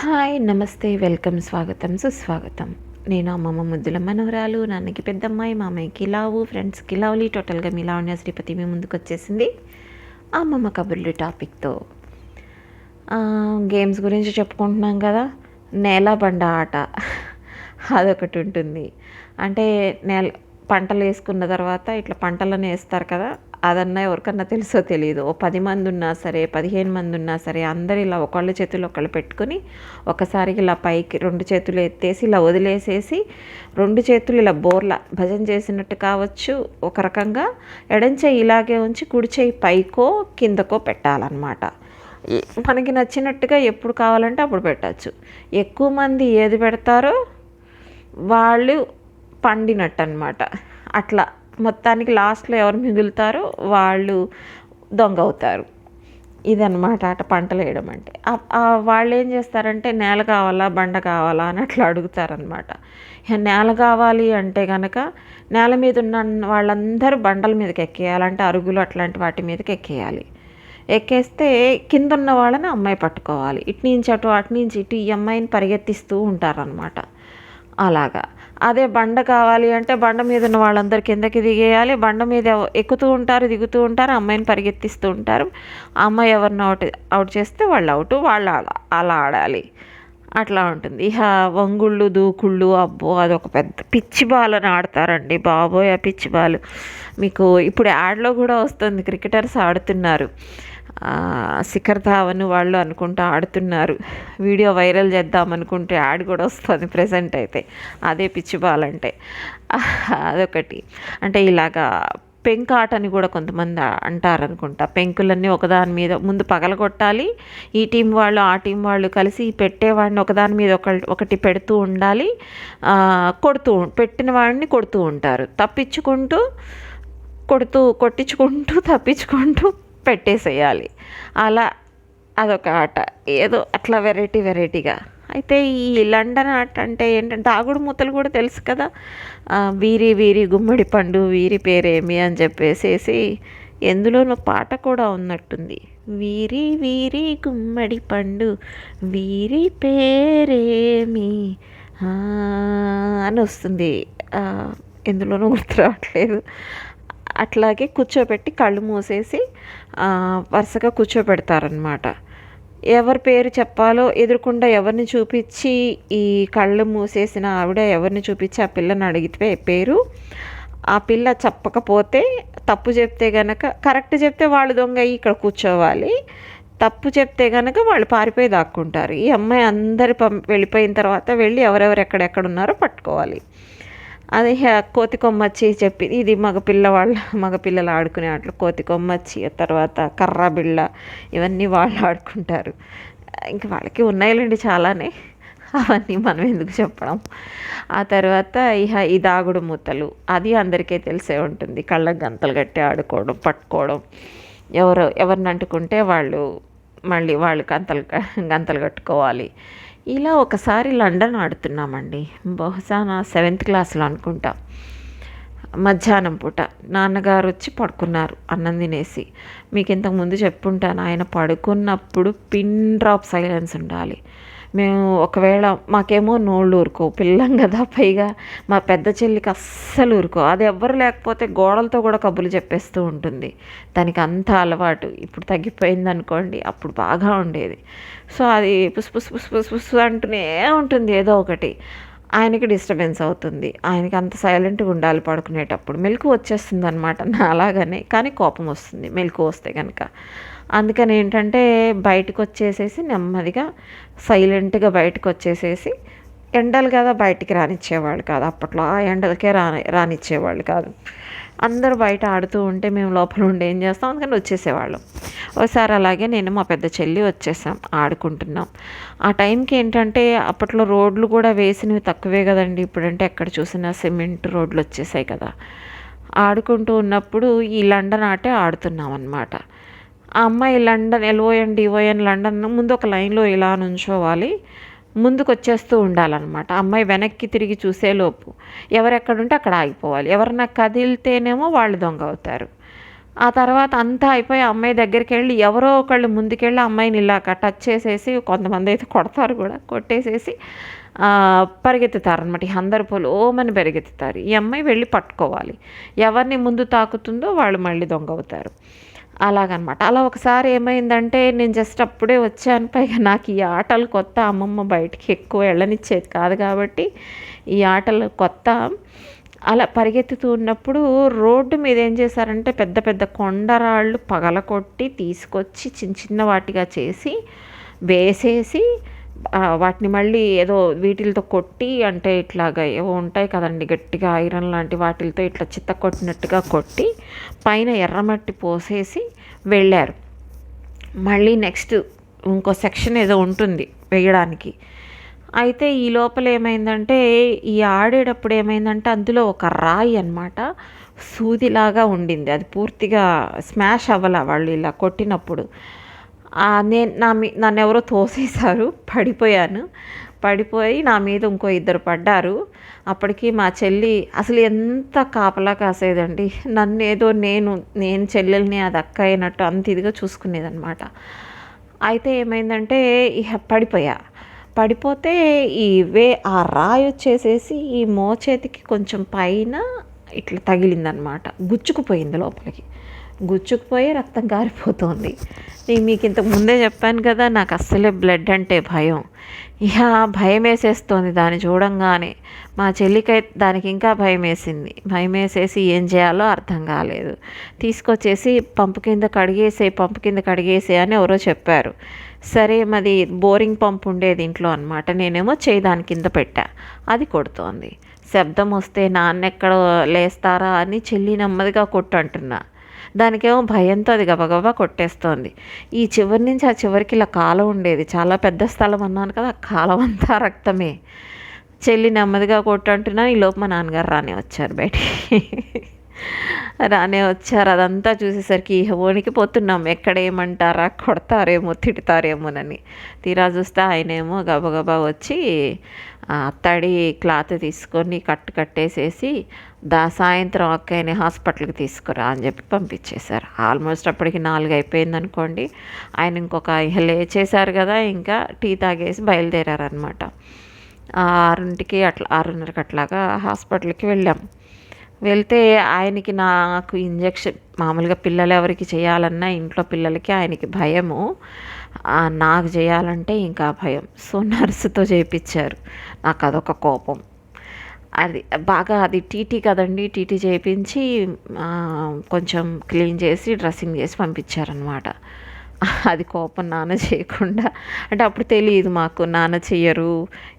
Hi నమస్తే welcome స్వాగతం సుస్వాగతం. నేను అమ్మమ్మ ముద్దుల మనవరాలు, నాన్నకి పెద్దమ్మాయి, మామయ్యకి లావు, ఫ్రెండ్స్కి లవ్లీ, టోటల్గా మీ లావణ్య శ్రీపతి మీ ముందుకు వచ్చేసింది అమ్మమ్మ కబుర్లు టాపిక్తో. గేమ్స్ గురించి చెప్పుకుంటున్నాం కదా. నేల బండ ఆట అదొకటి ఉంటుంది. అంటే పంటలు వేసుకున్న తర్వాత ఇట్లా పంటలను వేస్తారు కదా, అదన్నా ఎవరికన్నా తెలుసో తెలియదు. ఓ 10 మంది ఉన్నా సరే, 15 మంది ఉన్నా సరే, అందరు ఇలా ఒకళ్ళ చేతులు ఒకళ్ళు పెట్టుకొని ఒకసారికి ఇలా పైకి 2 చేతులు ఎత్తేసి ఇలా వదిలేసేసి 2 చేతులు ఇలా బోర్లా భజన చేసినట్టు కావచ్చు. ఒక రకంగా ఎడం చేయి ఇలాగే ఉంచి కుడి చేయి పైకో కిందకో పెట్టాలన్నమాట. మనకి నచ్చినట్టుగా ఎప్పుడు కావాలంటే అప్పుడు పెట్టచ్చు. ఎక్కువ మంది ఏది పెడతారో వాళ్ళు పండినట్టు అనమాట. అట్లా మొత్తానికి లాస్ట్లో ఎవరు మిగులుతారో వాళ్ళు దొంగ అవుతారు. ఇదన్నమాట ఆట, పంటలు వేయడం అంటే. వాళ్ళు ఏం చేస్తారంటే నేల కావాలా బండ కావాలా అని అట్లా అడుగుతారనమాట. నేల కావాలి అంటే కనుక నేల మీద ఉన్న వాళ్ళందరూ బండల మీదకి ఎక్కేయాలంటే అరుగులు అట్లాంటి వాటి మీదకి ఎక్కేయాలి. ఎక్కేస్తే కింద ఉన్న వాళ్ళని అమ్మాయి పట్టుకోవాలి. ఇటు నుంచి అటు అటు నుంచి ఇటు ఈ అమ్మాయిని పరిగెత్తిస్తూ ఉంటారనమాట. అలాగా. అదే బండ కావాలి అంటే బండ మీద ఉన్న వాళ్ళందరూ కిందకి దిగేయాలి. బండ మీద ఎక్కుతూ ఉంటారు, దిగుతూ ఉంటారు, అమ్మాయిని పరిగెత్తిస్తూ ఉంటారు. ఆ అమ్మాయి ఎవరిని అవుట్ చేస్తే వాళ్ళు అవుట్, వాళ్ళు అలా ఆడాలి. అట్లా ఉంటుంది. ఇక వంగుళ్ళు దూకుళ్ళు, అబ్బో అదొక పెద్ద పిచ్చి బాల్ అని ఆడతారండి బాబోయ్. ఆ పిచ్చి బాల్ మీకు ఇప్పుడు యాడ్లో కూడా వస్తుంది, క్రికెటర్స్ ఆడుతున్నారు. శిఖర్ ధావన్ వాళ్ళు అనుకుంటా ఆడుతున్నారు. వీడియో వైరల్ చేద్దామనుకుంటే యాడ్ కూడా వస్తుంది ప్రజెంట్ అయితే. అదే పిచ్చి బాల్ అంటే అదొకటి. అంటే ఇలాగా పెంకాట అని కూడా కొంతమంది అంటారనుకుంటా. పెంకులన్నీ ఒకదాని మీద ముందు పగలగొట్టాలి. ఈ టీం వాళ్ళు ఆ టీం వాళ్ళు కలిసి పెట్టేవాడిని ఒకదాని మీద ఒకటి పెడుతూ ఉండాలి. పెట్టిన వాడిని కొడుతూ ఉంటారు. కొట్టించుకుంటూ తప్పించుకుంటూ పెట్టేసేయాలి. అలా అదొక ఆట. ఏదో అట్లా వెరైటీగా. అయితే ఈ లండన్ ఆట అంటే ఏంటంటే దాగుడు మూతలు కూడా తెలుసు కదా. వీరి వీరి గుమ్మడి పండు వీరి పేరేమి అని చెప్పేసేసి ఎందులోనో పాట కూడా ఉన్నట్టుంది. వీరి వీరి గుమ్మడి పండు వీరి పేరేమి అని వస్తుంది. ఎందులోనూ గుర్తు రావట్లేదు. అట్లాగే కూర్చోబెట్టి కళ్ళు మూసేసి వరుసగా కూర్చోబెడతారనమాట. ఎవరి పేరు చెప్పాలో ఎదురుకుండా ఎవరిని చూపించి, ఈ కళ్ళు మూసేసిన ఆవిడ ఎవరిని చూపించి ఆ పిల్లని అడిగితే పేరు, ఆ పిల్ల చెప్పకపోతే తప్పు చెప్తే గనక, కరెక్ట్ చెప్తే వాళ్ళు దొంగ అయ్యి ఇక్కడ కూర్చోవాలి. తప్పు చెప్తే కనుక వాళ్ళు పారిపోయి దాక్కుంటారు. ఈ అమ్మాయి అందరు వెళ్ళిపోయిన తర్వాత వెళ్ళి ఎవరెవరు ఎక్కడెక్కడున్నారో పట్టుకోవాలి. అదే కోతి కొమ్మచ్చి చెప్పి, ఇది మగపిల్లలు ఆడుకునే ఆటలు. కోతి కొమ్మచ్చి, తర్వాత కర్ర బిళ్ళ, ఇవన్నీ వాళ్ళు ఆడుకుంటారు. ఇంక వాళ్ళకి ఉన్నాయిలేండి చాలానే, అవన్నీ మనం ఎందుకు చెప్పడం. ఆ తర్వాత ఈ దాగుడు మూతలు, అది అందరికీ తెలిసే ఉంటుంది. కళ్ళకు గంతలు కట్టి ఆడుకోవడం, పట్టుకోవడం, ఎవరిని అంటుకుంటే మళ్ళీ వాళ్ళు గంతలు కట్టుకోవాలి. ఇలా ఒకసారి లండన్ ఆడుతున్నామండి. బహుశా నా 7th క్లాస్లో అనుకుంటా. మధ్యాహ్నం పూట నాన్నగారు వచ్చి పడుకున్నారు అన్నం తినేసి. మీకు ఇంతకుముందు చెప్పుంటాను, ఆయన పడుకున్నప్పుడు పిన్ డ్రాప్ సైలెన్స్ ఉండాలి. మేము ఒకవేళ మాకేమో నోళ్ళు ఊరుకో, పిల్లం కదా, పైగా మా పెద్ద చెల్లికి అస్సలు ఊరుకో. అది ఎవ్వరు లేకపోతే గోడలతో కూడా కబుర్లు చెప్పేస్తూ ఉంటుంది. దానికి అంత అలవాటు. ఇప్పుడు తగ్గిపోయింది అనుకోండి, అప్పుడు బాగా ఉండేది. సో అది పుస్ అంటూనే ఉంటుంది ఏదో ఒకటి. ఆయనకి డిస్టర్బెన్స్ అవుతుంది. ఆయనకి అంత సైలెంట్గా ఉండాలి పడుకునేటప్పుడు. మెలకు వచ్చేస్తుంది అనమాట నా అలాగనే. కానీ కోపం వస్తుంది మెలకు వస్తే కనుక. అందుకని ఏంటంటే బయటకు వచ్చేసేసి నెమ్మదిగా సైలెంట్గా బయటకు వచ్చేసేసి, ఎండలు కదా బయటికి రానిచ్చేవాళ్ళు కాదు అప్పట్లో. ఆ ఎండలకే రానిచ్చేవాళ్ళు కాదు. అందరూ బయట ఆడుతూ ఉంటే మేము లోపల ఉండి ఏం చేస్తాం, అందుకని వచ్చేసేవాళ్ళం. ఒకసారి అలాగే నేను మా పెద్ద చెల్లి వచ్చేసాం, ఆడుకుంటున్నాం. ఆ టైంకి ఏంటంటే అప్పట్లో రోడ్లు కూడా వేసినవి తక్కువే కదండి. ఇప్పుడంటే ఎక్కడ చూసినా సిమెంట్ రోడ్లు వచ్చేసాయి కదా. ఆడుకుంటూ ఉన్నప్పుడు ఈ లండన్ ఆటే ఆడుతున్నాం అన్నమాట. ఆ అమ్మాయి లండన్ ఎల్ఓఎన్ డిఓఎన్ లండన్ ముందు ఒక లైన్లో ఇలా నుంచోవాలి, ముందుకు వచ్చేస్తూ ఉండాలన్నమాట. అమ్మాయి వెనక్కి తిరిగి చూసేలోపు ఎవరెక్కడుంటే అక్కడ ఆగిపోవాలి. ఎవరన్నా కదిలితేనేమో వాళ్ళు దొంగ అవుతారు. ఆ తర్వాత అంతా అయిపోయి అమ్మాయి దగ్గరికెళ్ళి ఎవరో ఒకళ్ళు ముందుకెళ్ళి అమ్మాయిని ఇలాగ టచ్ చేసేసి, కొంతమంది అయితే కొడతారు కూడా, కొట్టేసేసి పరిగెత్తుతారనమాట. అందరూ పొలోమని పరిగెత్తుతారు. ఈ అమ్మాయి వెళ్ళి పట్టుకోవాలి. ఎవరిని ముందు తాకుతుందో వాళ్ళు మళ్ళీ దొంగవుతారు. అలాగనమాట. అలా ఒకసారి ఏమైందంటే, నేను జస్ట్ అప్పుడే వచ్చాను. పైగా నాకు ఈ ఆటలు కొత్త. అమ్మమ్మ బయటికి ఎక్కువ వెళ్ళనిచ్చేది కాదు కాబట్టి ఈ ఆటలు కొత్త. అలా పరిగెత్తుతూ ఉన్నప్పుడు రోడ్డు మీద ఏం చేశారంటే, పెద్ద పెద్ద కొండరాళ్ళు పగలకొట్టి తీసుకొచ్చి చిన్న చిన్న వాటిగా చేసి వేసేసి, వాటిని మళ్ళీ ఏదో వీటిలతో కొట్టి, అంటే ఇట్లాగా ఏవో ఉంటాయి కదండి గట్టిగా ఐరన్ లాంటి వాటిలతో ఇట్లా చిత్త కొట్టినట్టుగా కొట్టి పైన ఎర్రమట్టి పోసేసి వెళ్ళారు. మళ్ళీ నెక్స్ట్ ఇంకో సెక్షన్ ఏదో ఉంటుంది వేయడానికి. అయితే ఈ లోపల ఏమైందంటే, ఈ ఆడేటప్పుడు ఏమైందంటే అందులో ఒక రాయి అనమాట సూదిలాగా ఉండింది. అది పూర్తిగా స్మాష్ అవ్వాల వాళ్ళు ఇలా కొట్టినప్పుడు. నన్నెవరో తోసేశారు. పడిపోయి నా మీద ఇంకో ఇద్దరు పడ్డారు. అప్పటికి మా చెల్లి అసలు ఎంత కాపలా కాసేదండి. నన్నేదో నేను చెల్లెల్ని అది అక్క అయినట్టు అంత ఇదిగా చూసుకునేదనమాట. అయితే ఏమైందంటే పడిపోతే ఆ రాయి వచ్చేసేసి ఈ మోచేతికి కొంచెం పైన ఇట్లా తగిలిందనమాట. గుచ్చుకుపోయింది లోపలికి. గుచ్చుకుపోయి రక్తం కారిపోతుంది. నేను మీకు ఇంతకు ముందే చెప్పాను కదా, నాకు అస్సలే బ్లడ్ అంటే భయం. ఇక భయం వేసేస్తోంది దాన్ని చూడంగానే. మా చెల్లికైతే దానికి ఇంకా భయం వేసేసి ఏం చేయాలో అర్థం కాలేదు. తీసుకొచ్చేసి పంపు కింద కడిగేసే అని ఎవరో చెప్పారు. సరే, మాది బోరింగ్ పంపు ఉండేది ఇంట్లో అనమాట. నేనేమో దాని కింద పెట్టా. అది కొడుతోంది. శబ్దం వస్తే నాన్నెక్కడ లేస్తారా అని చెల్లి నెమ్మదిగా కొట్టు అంటున్నా. దానికేమో భయంతో అది గబగబా కొట్టేస్తోంది. ఈ చివరి నుంచి ఆ చివరికి ఇలా కాలం ఉండేది. చాలా పెద్ద స్థలం అన్నాను కదా, ఆ కాలం అంతా రక్తమే. చెల్లి నెమ్మదిగా కొట్టంటున్నా, ఈలోపు మా నాన్నగారు రానే వచ్చారు. అదంతా చూసేసరికి వణికిపోతున్నాం. ఎక్కడేమంటారా, కొడతారేమో, తిడతారేమోనని. తీరా చూస్తే ఆయనేమో గబగబా వచ్చి తడి క్లాత్ తీసుకొని కట్టేసేసి సాయంత్రం అక్కయ్యని హాస్పిటల్కి తీసుకురా అని చెప్పి పంపించేశారు. ఆల్మోస్ట్ అప్పటికి 4 అయిపోయింది అనుకోండి. ఆయన ఇంకొక లేచేశారు కదా, ఇంకా టీ తాగేసి బయలుదేరారనమాట. 6కి అట్లా 6:30కి అట్లాగా హాస్పిటల్కి వెళ్ళాం. వెళ్తే ఆయనకి నాకు ఇంజెక్షన్ మామూలుగా పిల్లలు ఎవరికి చేయాలన్నా ఇంట్లో పిల్లలకి ఆయనకి భయము. నాకు చేయాలంటే ఇంకా భయం. సో నర్సుతో చేయించారు. నాకు అదొక కోపం. అది టీటీ కదండి. టీటీ చేయించి కొంచెం క్లీన్ చేసి డ్రెస్సింగ్ చేసి పంపించారనమాట. అది కోపం నాన్న చేయకుండా. అంటే అప్పుడు తెలియదు మాకు నాన్న చెయ్యరు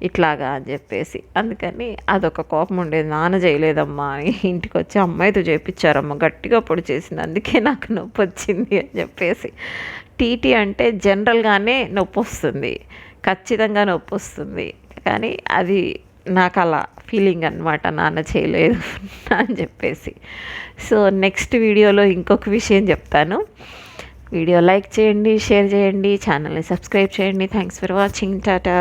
ఇట్లాగా అని చెప్పేసి. అందుకని అదొక కోపం ఉండేది. నాన్న చేయలేదమ్మా అని ఇంటికి వచ్చి అమ్మాయితో చేయించారమ్మ, గట్టిగా పొడి చేసింది, అందుకే నాకు నొప్పి వచ్చింది అని చెప్పేసి. టీటీ అంటే జనరల్గానే నొప్పి వస్తుంది, ఖచ్చితంగా నొప్పి వస్తుంది. కానీ అది నాకు అలా ఫీలింగ్ అనమాట, నాన్న చేయలేదు అని చెప్పేసి. సో నెక్స్ట్ వీడియోలో ఇంకొక విషయం చెప్తాను. వీడియో లైక్ చేయండి, షేర్ చేయండి, ఛానల్ని సబ్స్క్రైబ్ చేయండి. Thanks for watching. టాటా.